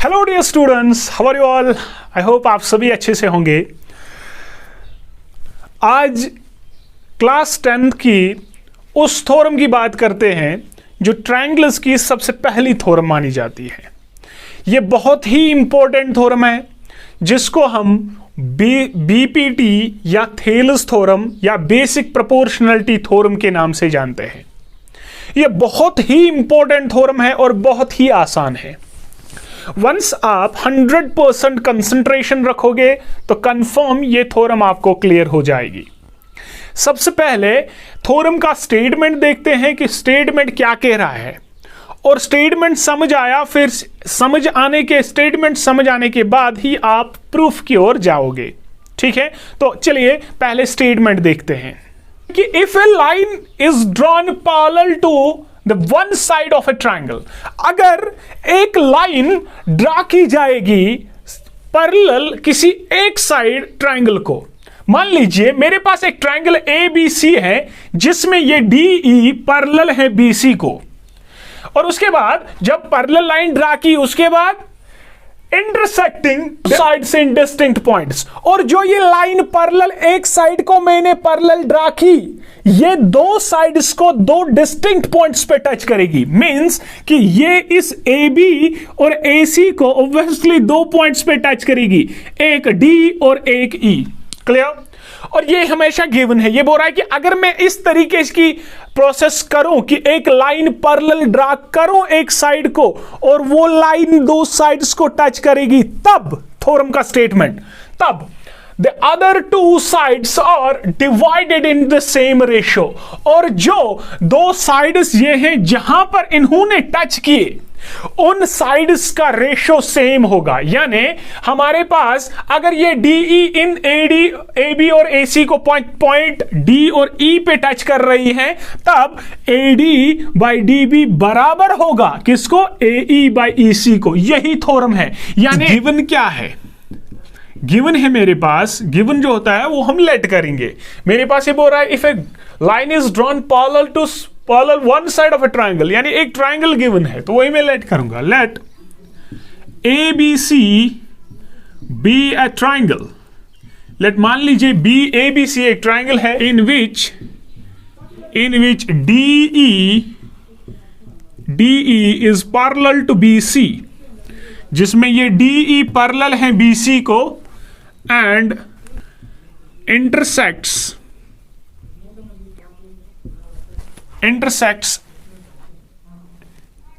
Hello dear students, how are you all. I hope आप सभी अच्छे से होंगे। आज क्लास 10th की उस थ्योरम की बात करते हैं जो ट्रायंगल्स की सबसे पहली थ्योरम मानी जाती है। ये बहुत ही इंपॉर्टेंट थ्योरम है जिसको हम बीपीटी या थेल्स थ्योरम या बेसिक प्रोपोर्शनलिटी थ्योरम के नाम से जानते हैं। ये बहुत ही इंपॉर्टेंट थ्योरम है और बहुत ही आसान है। वंस आप 100% कंसंट्रेशन रखोगे तो कंफर्म ये थ्योरम आपको क्लियर हो जाएगी। सबसे पहले थ्योरम का स्टेटमेंट देखते हैं कि स्टेटमेंट क्या कह रहा है, और स्टेटमेंट समझ आया, फिर स्टेटमेंट समझ आने के बाद ही आप प्रूफ की ओर जाओगे। ठीक है, तो चलिए पहले स्टेटमेंट देखते हैं कि if a line is drawn parallel to the one side of a triangle, अगर एक लाइन ड्रा की जाएगी पैरेलल किसी एक साइड ट्रायंगल को। मान लीजिए मेरे पास एक ट्रायंगल ABC है जिसमें ये DE पैरेलल है BC को, और उसके बाद जब पैरेलल लाइन ड्रा की उसके बाद intersecting sides in distinct points, और जो ये लाइन पैरेलल एक साइड को मैंने पैरेलल ड्रा की, ये दो साइड्स को दो डिस्टिंक्ट पॉइंट्स पे टच करेगी। मींस कि ये इस AB और AC को ऑब्वियसली दो पॉइंट्स पे टच करेगी, एक D और एक E। क्लियर? और ये हमेशा गिवन है। ये बोल रहा है कि अगर मैं इस तरीके की प्रोसेस करूं कि एक लाइन पैरेलल ड्रा करूं एक साइड को और वो लाइन दो साइड्स को टच करेगी, तब थ्योरम का स्टेटमेंट, तब the other two sides are divided in the same ratio, और जो दो साइड्स ये हैं जहां पर इन्होंने टच किए उन साइड्स का रेशो सेम होगा। यानी हमारे पास अगर ये DE इन AB और AC को पॉइंट D और E पे टच कर रही है, तब AD बाई DB बराबर होगा किसको? AE बाई EC को। यही थ्योरम है। यानी गिवन क्या है? गिवन है मेरे पास, गिवन जो होता है वो हम लेट करेंगे। मेरे पास ये बोल रहा है if a line is drawn parallel one side of a triangle, यानी एक ट्रायंगल गिवन है तो वही मैं लेट करूंगा। Let ABC B a triangle. Let मान लीजिए ABC एक ट्रायंगल है in which DE is parallel to BC, जिसमें ये DE पैरेलल है BC को and intersects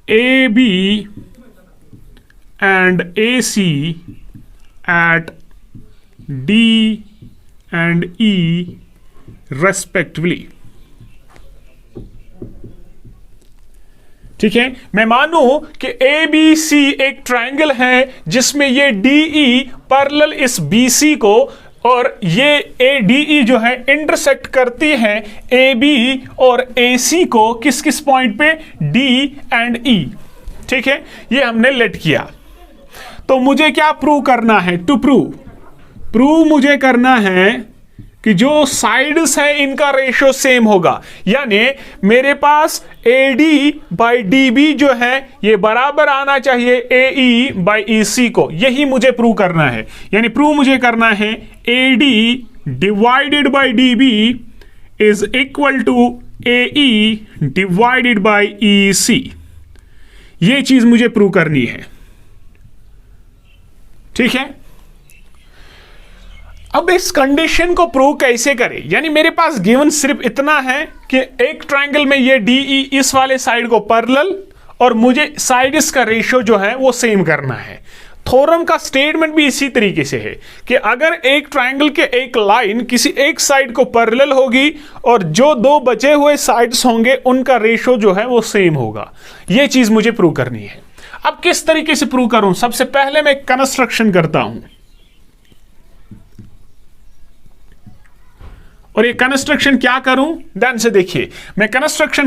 AB and AC at D and E respectively। ठीक है, मैं मानूं कि ABC एक ट्रायंगल है जिसमें ये DE पैरेलल इस BC को, और ये ADE जो है इंटरसेक्ट करती है AB और AC को किस किस पॉइंट पे? D and E। ठीक है, ये हमने लेट किया। तो मुझे क्या प्रूव करना है? टू प्रूव मुझे करना है कि जो साइड्स है इनका रेशियो सेम होगा। यानी मेरे पास AD बाई DB जो है ये बराबर आना चाहिए AE बाई EC को। यही मुझे प्रूव करना है। यानी प्रूव मुझे करना है AD divided by DB is equal to AE divided by EC। ये चीज मुझे प्रूव करनी है। ठीक है, अब इस कंडीशन को प्रूव कैसे करें? यानी मेरे पास गिवन सिर्फ इतना है कि एक ट्रायंगल में ये DE इस वाले साइड को पैरेलल, और मुझे साइड्स का रेशियो जो है वो सेम करना है। थ्योरम का स्टेटमेंट भी इसी तरीके से है कि अगर एक ट्रायंगल के एक लाइन किसी एक साइड को पैरेलल होगी और जो दो बचे हुए साइड्स होंगे उनका रेशियो जो है वो सेम होगा। ये चीज मुझे प्रूव करनी है। अब किस तरीके से प्रूव करूं? सबसे पहले मैं कंस्ट्रक्शन करता हूं, और ये कंस्ट्रक्शन क्या करूं? ध्यान से देखिए, मैं कंस्ट्रक्शन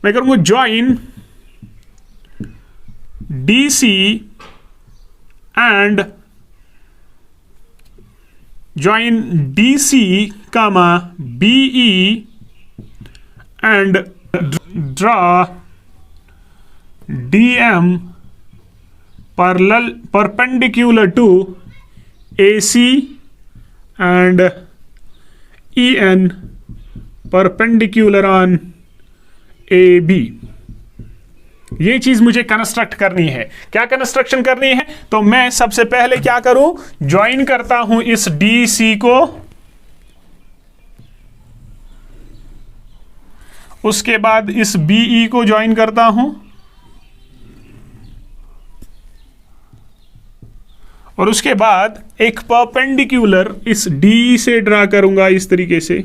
मैं करूंगा join DC and join DC comma BE and draw DM perpendicular to AC and EN perpendicular on AB। ये चीज मुझे कंस्ट्रक्ट करनी है। क्या कंस्ट्रक्शन करनी है? तो मैं सबसे पहले क्या करूं, ज्वाइन करता हूं इस DC को, उसके बाद इस BE को ज्वाइन करता हूं, और उसके बाद एक परपेंडिकुलर इस D से ड्रा करूंगा इस तरीके से,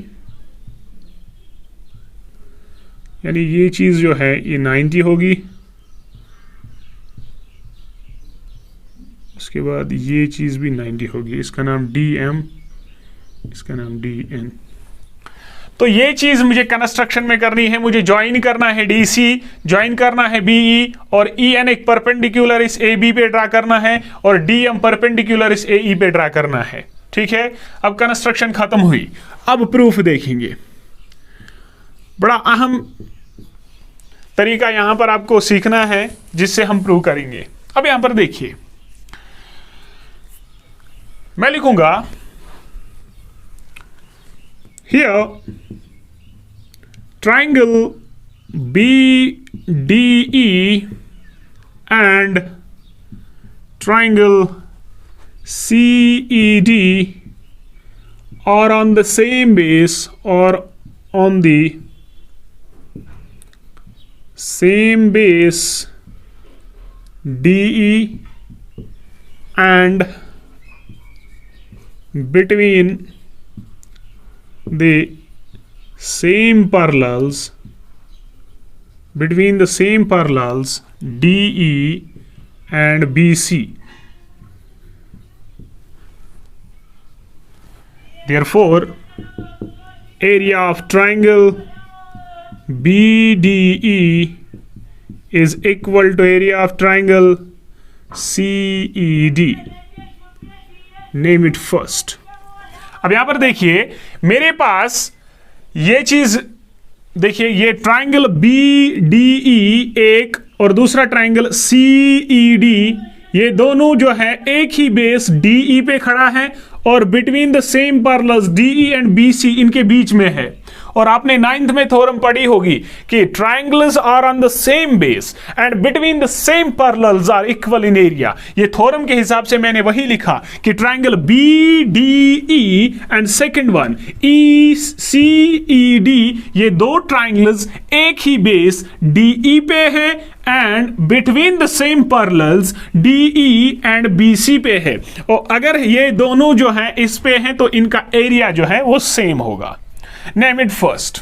यानी ये चीज जो है ये 90 होगी। उसके बाद ये चीज भी 90 होगी, इसका नाम DM, इसका नाम DN। तो ये चीज मुझे कंस्ट्रक्शन में करनी है। मुझे ज्वाइन करना है DC, ज्वाइन करना है BE, और EN एक परपेंडिकुलर इस AB पे ड्रा करना है, और DM परपेंडिकुलर इस AE पे ड्रा करना है। ठीक है, अब कंस्ट्रक्शन खत्म हुई। अब प्रूफ देखेंगे। बड़ा अहम तरीका यहां पर आपको सीखना है जिससे हम प्रूव करेंगे। अब यहां पर देखिए, मैं लिखूंगा here triangle BDE and triangle CED are on the same base or on the same base DE and between the same parallels DE and BC. Therefore, area of triangle BDE is equal to area of triangle CED. Name it first. अब यहां पर देखिए, मेरे पास ये चीज देखिए, ये triangle BDE एक और दूसरा ट्राइंगल CED, ये दोनों जो है एक ही बेस DE पे खड़ा है, और between the same parallels DE and BC इनके बीच में है। और आपने 9th में थ्योरम पढ़ी होगी कि triangles are on the same base and between the same parallels are equal in area. ये थ्योरम के हिसाब से मैंने वही लिखा कि triangle BDE and second one ECED, ये दो ट्राइंगल्स एक ही बेस DE पे है and between the same parallels DE and BC पे है। और अगर ये दोनों जो है इस पे हैं तो इनका एरिया जो है वो सेम होगा। Name it first.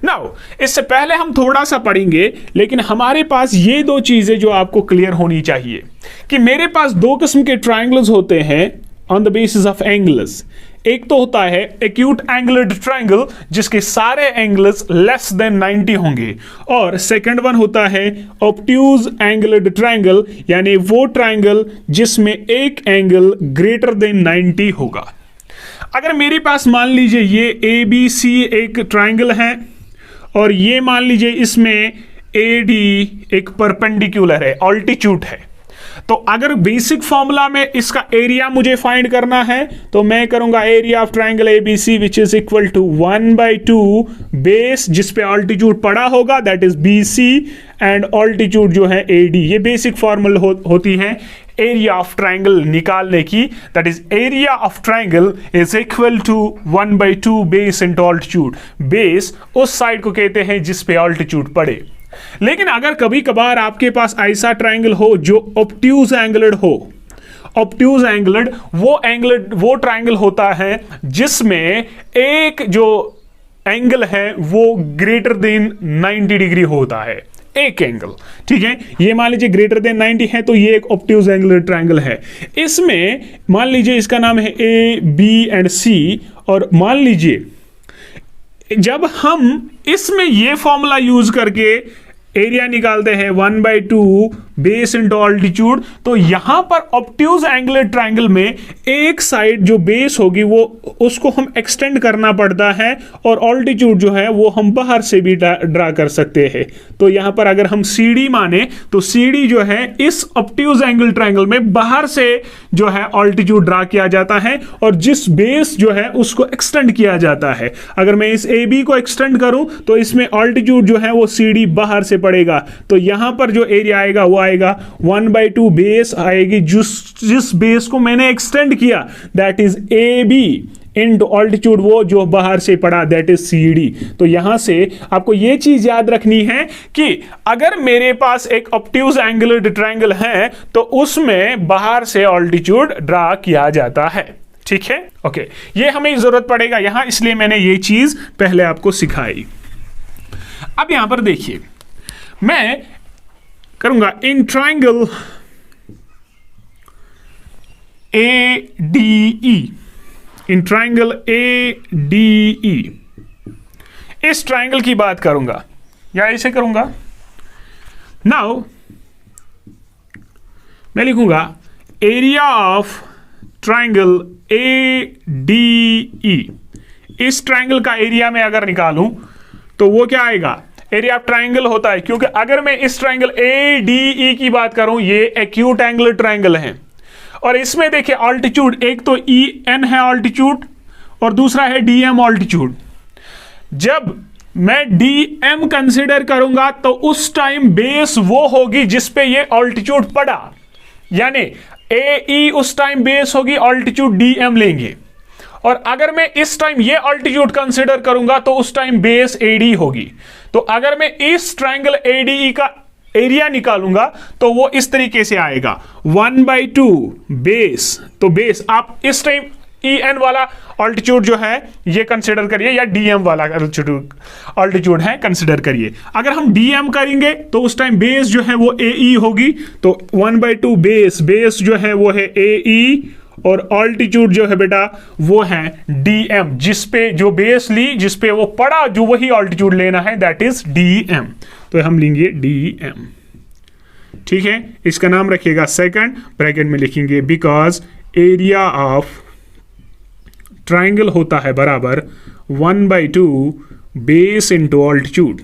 नाउ इससे पहले हम थोड़ा सा पढ़ेंगे, लेकिन हमारे पास ये दो चीजें जो आपको क्लियर होनी चाहिए कि मेरे पास दो किस्म के ट्राइंगल्स होते हैं on the basis of angles. एक तो होता है एक्यूट एंगुलर ट्राइंगल जिसके सारे एंगल्स लेस देन 90 होंगे, और सेकंड वन होता है ऑब्ट्यूज एंगुलर ट्राइंगल, यानी वो ट्राइंगल जिसमें एक एंगल ग्रेटर देन 90 होगा। अगर मेरे पास मान लीजिए ये ABC एक ट्राइंगल है, और ये मान लीजिए इसमें AD एक परपेंडिकुलर है, ऑल्टीट्यूड है, तो अगर बेसिक फॉर्मूला में इसका एरिया मुझे फाइंड करना है तो मैं करूंगा area of triangle ABC which is equal to 1/2 base जिस पे ऑल्टीट्यूड पड़ा होगा that is BC and altitude जो है AD। ये बेसिक फॉर्मूला होती है एरिया ऑफ ट्राइंगल निकालने की, that is area of triangle is equal to 1/2 base into altitude. Base उस साइड को कहते हैं जिस पे ऑल्टीट्यूड पड़े। लेकिन अगर कभी कभार आपके पास ऐसा ट्राइंगल हो जो ऑब्ट्यूज एंगुलर हो, ऑब्ट्यूज एंगुलर वो ट्राइंगल होता है जिसमें एक जो एंगल है वो ग्रेटर देन 90 डिग्री होता है, एक एंगल। ठीक है, ये मान लीजिए ग्रेटर देन 90 है तो ये एक ऑब्ट्यूज एंगुलर ट्राइंगल है। इसमें मान लीजिए इसका नाम है A, B एंड C, और मान लीजिए जब हम इसमें ये फॉर्मूला यूज करके एरिया निकालते हैं 1/2 बेस इंटू ऑल्टीट्यूड। तो यहां पर ऑब्ट्यूज एंगुलर ट्रायंगल में एक साइड जो बेस होगी वो उसको हम एक्सटेंड करना पड़ता है, और ऑल्टीट्यूड जो है वो हम बाहर से भी ड्रा कर सकते हैं। तो यहां पर अगर हम CD माने तो CD जो है इस ऑब्ट्यूज एंगल ट्रायंगल में बाहर से जो है ऑल्टीट्यूड ड्रा किया जाता है, और जिस बेस जो है उसको एक्सटेंड किया जाता है। अगर मैं इस AB को एक्सटेंड करूं तो इसमें ऑल्टीट्यूड जो है वो CD बाहर से पड़ेगा। तो यहां पर जो एरिया आएगा वो आएगा 1/2 बेस आएगी, जिस बेस को मैंने एक्सटेंड किया that is AB into altitude वो जो बाहर से पड़ा दैट इज CD। तो यहां से आपको यह चीज याद रखनी है कि अगर मेरे पास एक ऑब्ट्यूज एंगुलर ट्रायंगल है तो उसमें बाहर से ऑल्टीट्यूड ड्रा किया जाता है। ठीक है, ओके, ये हमें जरूरत पड़ेगा यहां, इसलिए मैंने ये चीज पहले आपको सिखाई। अब यहां पर देखिए, मैं करूंगा in triangle ADE, in triangle ADE, इस ट्रायंगल की बात करूंगा या ऐसे करूंगा। नाउ मैं लिखूंगा एरिया ऑफ ट्रायंगल ADE। इस ट्रायंगल का एरिया में अगर निकालूं तो वो क्या आएगा, एरिया ऑफ ट्रायंगल होता है, क्योंकि अगर मैं इस ट्रायंगल ADE की बात करूं, ये एक्यूट एंगुलर ट्रायंगल है, और इसमें देखिए ऑल्टीट्यूड एक तो EN है ऑल्टीट्यूड और दूसरा है DM ऑल्टीट्यूड। जब मैं DM कंसीडर करूंगा तो उस टाइम बेस वो होगी जिसपे ये ऑल्टीट्यूड पड़ा, यानी AE उस टाइम बेस होगी, ऑल्टीट्यूड DM लेंगे। और अगर मैं इस टाइम ये ऑल्टीट्यूड कंसीडर करूंगा तो उस टाइम बेस AD होगी। तो अगर मैं इस ट्रायंगल ADE का एरिया निकालूंगा तो वो इस तरीके से आएगा 1/2 बेस। तो बेस आप इस टाइम EN वाला ऑल्टीट्यूड जो है ये कंसीडर करिए, या DM वाला ऑल्टीट्यूड है कंसीडर करिए। अगर हम DM करेंगे तो उस टाइम बेस जो है वो AE होगी। तो 1/2 बेस जो है वो है AE, और ऑल्टीट्यूड जो है बेटा वो है DM, जिसपे जो बेस ली जिसपे वो पड़ा जो वही ऑल्टीट्यूड लेना है दैट इज DM। तो हम लेंगे DM। ठीक है, इसका नाम रखिएगा सेकंड, ब्रैकेट में लिखेंगे बिकॉज एरिया ऑफ ट्रायंगल होता है बराबर 1/2 बेस इंटू ऑल्टीट्यूड।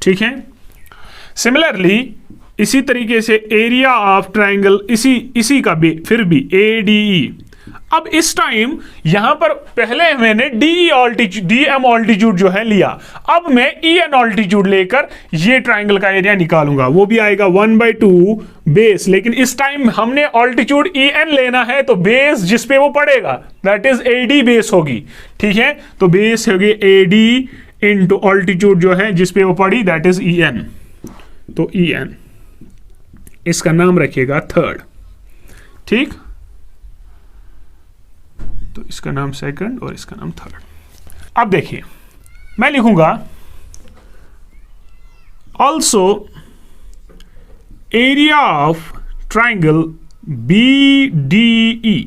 ठीक है, सिमिलरली इसी तरीके से एरिया ऑफ ट्रायंगल इसी का भी फिर भी ADE। अब इस टाइम यहां पर पहले मैंने DM ऑल्टीट्यूड जो है लिया, अब मैं EN ऑल्टीट्यूड लेकर ये ट्रायंगल का एरिया निकालूंगा, वो भी आएगा 1/2 बेस। लेकिन इस टाइम हमने ऑल्टीट्यूड EN लेना है, तो बेस जिसपे वो पड़ेगा दैट इज AD बेस होगी। ठीक है, तो बेस होगी AD इंटू ऑल्टीट्यूड जो है जिसपे वो पड़ी दैट इज EN। तो EN, इसका नाम रखिएगा थर्ड। ठीक, तो इसका नाम सेकंड और इसका नाम थर्ड। अब देखिए, मैं लिखूंगा also area of triangle BDE।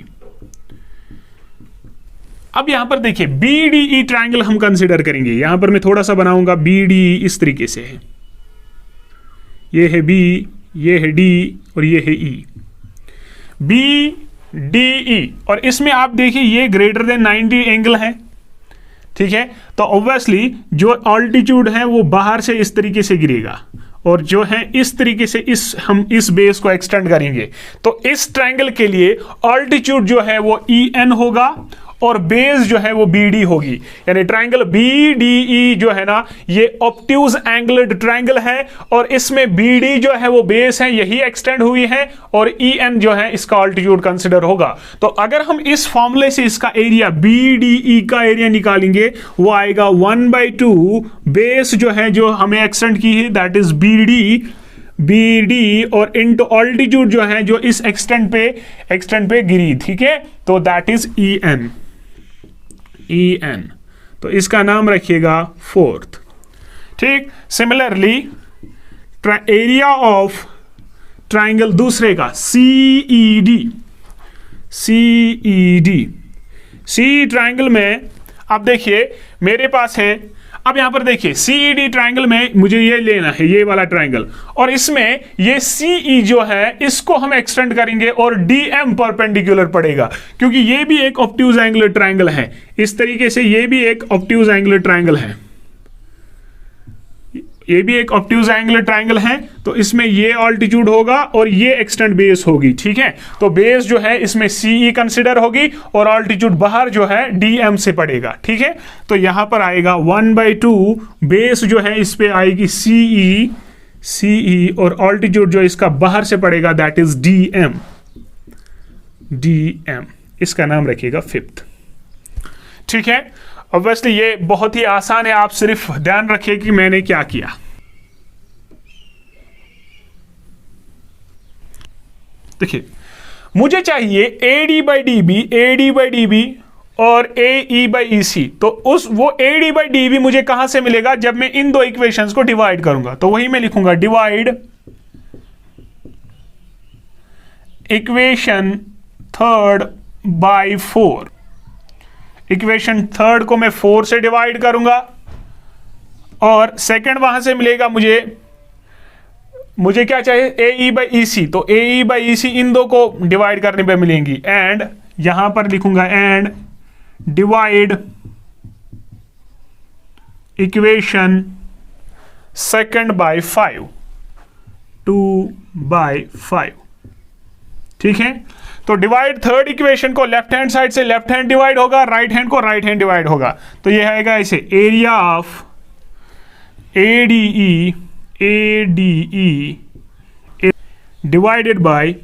अब यहां पर देखिए BDE ट्रायंगल हम कंसीडर करेंगे। यहां पर मैं थोड़ा सा बनाऊंगा, BDE इस तरीके से है, ये है B, ये है D और ये है E। BDE, और इसमें आप देखिए ये ग्रेटर देन 90 एंगल है। ठीक है, तो ऑब्वियसली जो ऑल्टीट्यूड है वो बाहर से इस तरीके से गिरेगा, और जो है इस तरीके से हम इस बेस को एक्सटेंड करेंगे। तो इस ट्रायंगल के लिए ऑल्टीट्यूड जो है वो EN होगा और बेस जो है वो BD होगी, यानी ट्रायंगल BDE जो है ना ये ऑब्ट्यूज एंगुलर ट्रायंगल है, और इसमें BD जो है वो बेस है, यही एक्सटेंड हुई है, और EN जो है इसका ऑल्टीट्यूड कंसिडर होगा। तो अगर हम इस फॉर्मूले से इसका एरिया BDE का एरिया निकालेंगे वो आएगा 1/2 बेस जो है जो हमें एक्सटेंड की है दैट इज BD और इंटू ऑल्टीट्यूड जो है जो इस एक्सटेंड पे गिरी। ठीक है, तो दैट इज EN। तो इसका नाम रखिएगा फोर्थ। ठीक, सिमिलरली एरिया ऑफ ट्रायंगल दूसरे का CED ट्रायंगल में आप देखिए मेरे पास है, अब यहां पर देखिए सीईडी ट्रायंगल में मुझे ये लेना है, ये वाला ट्रायंगल, और इसमें ये सीई जो है इसको हम एक्सटेंड करेंगे और डीएम परपेंडिकुलर पड़ेगा, क्योंकि ये भी एक ऑब्ट्यूज एंगुलर ट्रायंगल है। इस तरीके से ये भी एक ऑब्ट्यूज एंगुलर ट्रायंगल है, ये भी एक ऑब्ट्यूज एंगुलर ट्रायंगल है। तो इसमें ये ऑल्टीट्यूड होगा और ये एक्सटेंड बेस होगी, ठीक है। तो बेस जो है इसमें सीई कंसिडर होगी और ऑल्टीट्यूड बाहर जो है डीएम से पड़ेगा, ठीक है। तो यहां पर आएगा 1/2, बेस जो है इस पे आएगी सीई और ऑल्टीट्यूड जो इसका बाहर से पड़ेगा दैट इज डीएम। इसका नाम रखिएगा फिफ्थ, ठीक है। ऑब्वियसली ये बहुत ही आसान है, आप सिर्फ ध्यान रखिए कि मैंने क्या किया। देखिए मुझे चाहिए AD/DB और AE/EC, तो उस वो AD/DB मुझे कहां से मिलेगा, जब मैं इन दो इक्वेशंस को डिवाइड करूंगा। तो वही मैं लिखूंगा divide equation third by 4। Equation third को मैं 4 से डिवाइड करूंगा और सेकंड वहां से मिलेगा मुझे क्या चाहिए AE/EC, तो AE/EC इन दो को डिवाइड करने पे मिलेंगी। एंड यहां पर लिखूंगा and divide equation second by 5, 2/5, ठीक है। तो डिवाइड थर्ड इक्वेशन को लेफ्ट हैंड साइड से लेफ्ट हैंड डिवाइड होगा, राइट हैंड को राइट हैंड डिवाइड होगा। तो ये आएगा ऐसे area of ADE divided by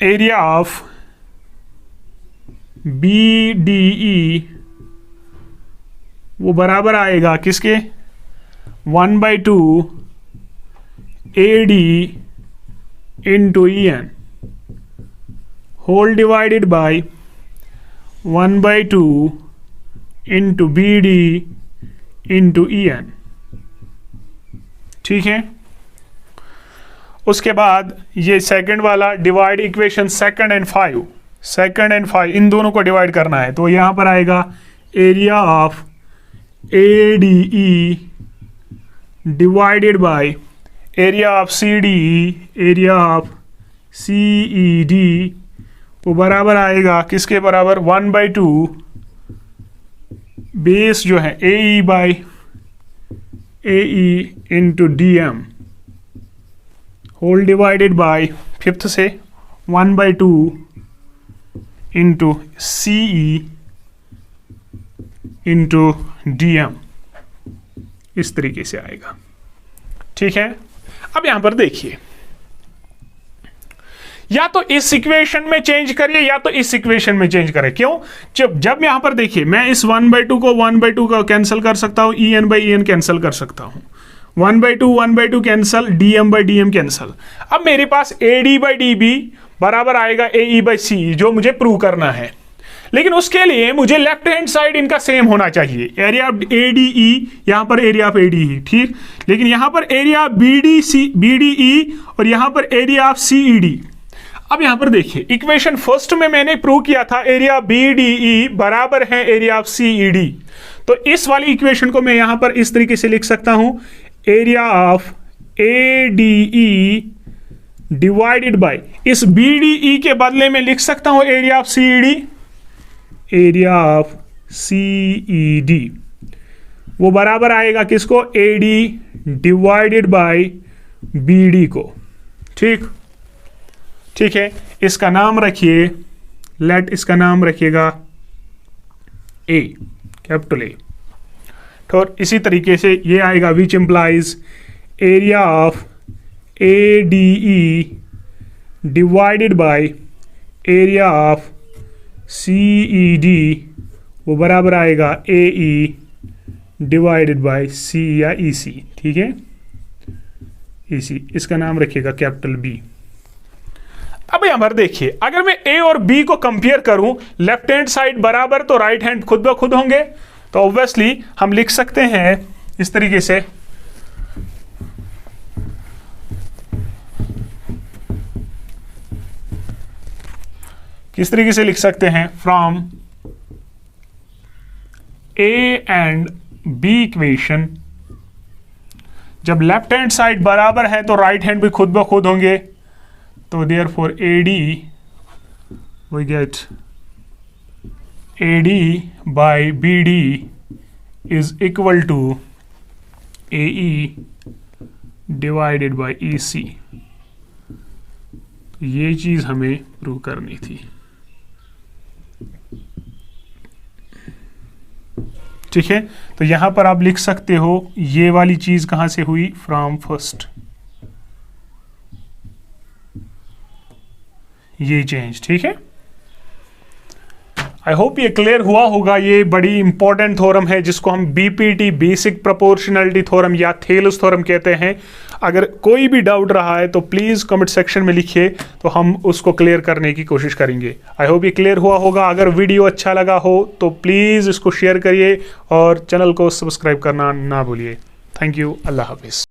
area of BDE, वो बराबर आएगा किसके 1/2 AD into EN whole divided by 1/2 into BD into EN, ठीक है। उसके बाद ये सेकंड वाला डिवाइड इक्वेशन सेकंड एंड 5 इन दोनों को डिवाइड करना है। तो यहां पर आएगा area of ADE divided by area of CED, वो बराबर आएगा किसके बराबर 1/2 बेस जो है AE into DM whole divided by fifth से 1/2 into CE into DM, इस तरीके से आएगा, ठीक है। अब यहां पर देखिए, या तो इस इक्वेशन में चेंज करिए या तो इस इक्वेशन में चेंज करें। क्यों? जब यहां पर देखिए मैं इस 1/2 को 1/2 का कैंसिल कर सकता हूं, EN/EN कैंसिल कर सकता हूं, 1/2 कैंसिल, DM/DM कैंसिल। अब मेरे पास AD/DB बराबर आएगा AE/CE, जो मुझे प्रूव करना है। लेकिन उसके लिए मुझे लेफ्ट हैंड साइड इनका सेम होना चाहिए। एरिया ऑफ ADE, यहां पर एरिया ऑफ ADE, ठीक। लेकिन यहां पर एरिया BDE और यहां पर एरिया ऑफ CED। अब यहां पर देखिए इक्वेशन फर्स्ट में मैंने प्रूव किया था एरिया BDE बराबर है एरिया ऑफ CED। तो इस वाली इक्वेशन को मैं यहां पर इस तरीके से लिख सकता हूं, area of ADE divided by, इस BDE के बदले में लिख सकता हूं एरिया ऑफ CED, वो बराबर आएगा किसको, AD डिवाइडेड बाय BD को, ठीक है। इसका नाम रखिए, इसका नाम रखिएगा A, कैपिटल A। तो इसी तरीके से ये आएगा which implies area of ADE divided by area of CED, वो बराबर आएगा AE डिवाइडेड बाय C या EC, ठीक है, EC। इसका नाम रखिएगा कैपिटल B। अब यहां पर देखिए अगर मैं A और B को कंपेयर करूं, लेफ्ट हैंड साइड बराबर तो राइट हैंड खुद ब खुद होंगे। तो ऑब्वियसली हम लिख सकते हैं इस तरीके से, किस तरीके से लिख सकते हैं, from A and B equation, जब लेफ्ट हैंड साइड बराबर है तो राइट हैंड भी खुद ब खुद होंगे, तो therefore AD we get AD by BD is equal to AE divided by EC। ये चीज हमें प्रूव करनी थी। ठीक है, तो यहां पर आप लिख सकते हो ये वाली चीज कहां से हुई, फ्रॉम फर्स्ट, ये चेंज। ठीक है, आई होप ये क्लियर हुआ होगा। ये बड़ी इंपॉर्टेंट थ्योरम है जिसको हम BPT बेसिक प्रोपोर्शनलिटी थ्योरम या थेलस थ्योरम कहते हैं। अगर कोई भी डाउट रहा है तो प्लीज कमेंट सेक्शन में लिखिए, तो हम उसको क्लियर करने की कोशिश करेंगे। आई होप ये क्लियर हुआ होगा। अगर वीडियो अच्छा लगा हो तो प्लीज इसको शेयर करिए और चैनल को सब्सक्राइब करना ना भूलिए। Thank you, Allah Hafiz.